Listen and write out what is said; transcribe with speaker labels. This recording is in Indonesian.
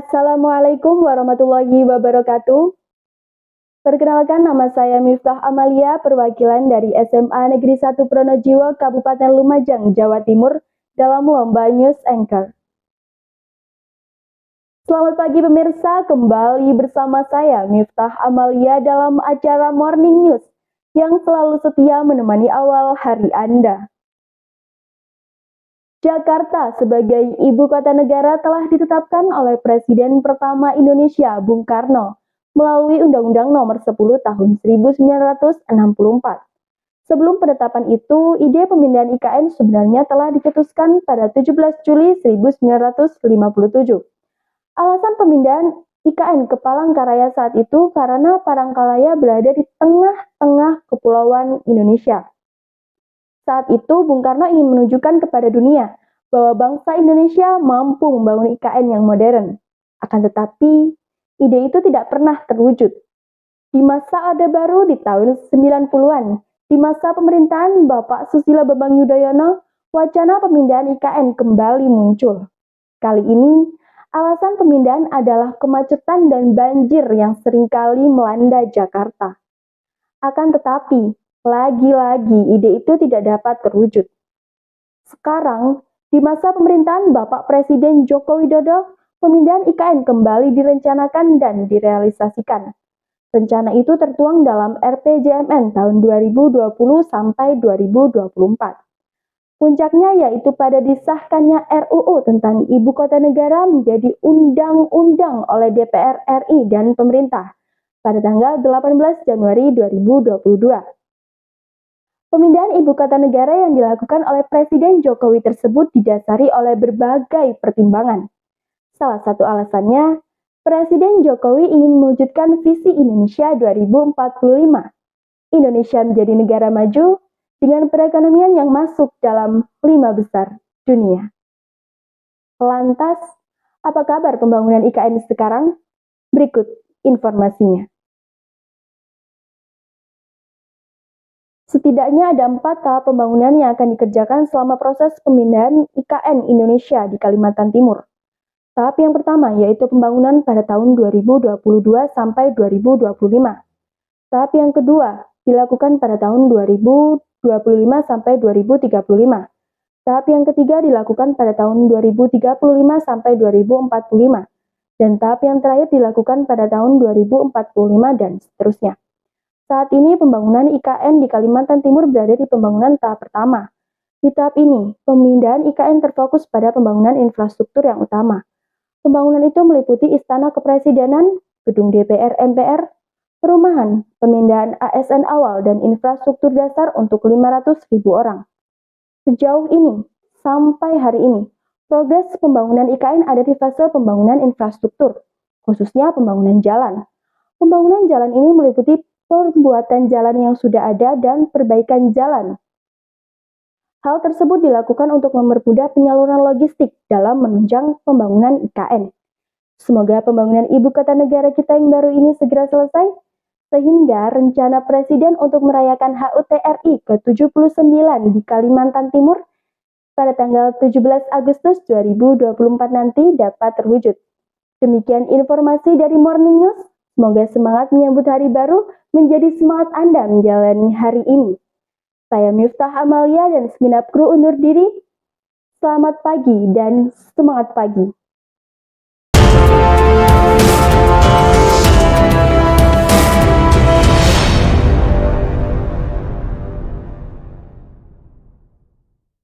Speaker 1: Assalamualaikum warahmatullahi wabarakatuh. Perkenalkan, nama saya Miftah Amalia, perwakilan dari SMA Negeri 1 Pronojiwo, Kabupaten Lumajang, Jawa Timur, dalam lomba News Anchor. Selamat pagi pemirsa, kembali bersama saya Miftah Amalia dalam acara Morning News yang selalu setia menemani awal hari Anda. Jakarta sebagai ibu kota negara telah ditetapkan oleh Presiden pertama Indonesia, Bung Karno, melalui Undang-Undang Nomor 10 Tahun 1964. Sebelum penetapan itu, ide pemindahan IKN sebenarnya telah dicetuskan pada 17 Juli 1957. Alasan pemindahan IKN ke Palangkaraya saat itu karena Palangkaraya berada di tengah-tengah kepulauan Indonesia. Saat itu, Bung Karno ingin menunjukkan kepada dunia bahwa bangsa Indonesia mampu membangun IKN yang modern. Akan tetapi, ide itu tidak pernah terwujud. Di masa Orde Baru di tahun 90-an, di masa pemerintahan Bapak Susilo Bambang Yudhoyono, wacana pemindahan IKN kembali muncul. Kali ini, alasan pemindahan adalah kemacetan dan banjir yang seringkali melanda Jakarta. Akan tetapi, lagi-lagi ide itu tidak dapat terwujud. Sekarang, di masa pemerintahan Bapak Presiden Joko Widodo, pemindahan IKN kembali direncanakan dan direalisasikan. Rencana itu tertuang dalam RPJMN tahun 2020 sampai 2024. Puncaknya yaitu pada disahkannya RUU tentang Ibu Kota Negara menjadi undang-undang oleh DPR RI dan pemerintah pada tanggal 18 Januari 2022. Pemindahan ibu kota negara yang dilakukan oleh Presiden Jokowi tersebut didasari oleh berbagai pertimbangan. Salah satu alasannya, Presiden Jokowi ingin mewujudkan visi Indonesia 2045. Indonesia menjadi negara maju dengan perekonomian yang masuk dalam 5 besar dunia. Lantas, apa kabar pembangunan IKN sekarang? Berikut informasinya. Setidaknya ada 4 tahap pembangunan yang akan dikerjakan selama proses pemindahan IKN Indonesia di Kalimantan Timur. Tahap yang pertama yaitu pembangunan pada tahun 2022 sampai 2025. Tahap yang kedua dilakukan pada tahun 2025 sampai 2035. Tahap yang ketiga dilakukan pada tahun 2035 sampai 2045. Dan tahap yang terakhir dilakukan pada tahun 2045 dan seterusnya. Saat ini pembangunan IKN di Kalimantan Timur berada di pembangunan tahap pertama. Di tahap ini, pemindahan IKN terfokus pada pembangunan infrastruktur yang utama. Pembangunan itu meliputi Istana Kepresidenan, Gedung DPR MPR, perumahan, pemindahan ASN awal dan infrastruktur dasar untuk 500.000 orang. Sejauh ini, sampai hari ini, progres pembangunan IKN ada di fase pembangunan infrastruktur, khususnya pembangunan jalan. Pembangunan jalan ini meliputi pembuatan jalan yang sudah ada dan perbaikan jalan. Hal tersebut dilakukan untuk mempermudah penyaluran logistik dalam menunjang pembangunan IKN. Semoga pembangunan ibu kota negara kita yang baru ini segera selesai, sehingga rencana Presiden untuk merayakan HUT RI ke-79 di Kalimantan Timur pada tanggal 17 Agustus 2024 nanti dapat terwujud. Demikian informasi dari Morning News. Semoga semangat menyambut hari baru menjadi semangat Anda menjalani hari ini. Saya Miftah Amalia dan segenap kru undur diri. Selamat pagi dan semangat pagi.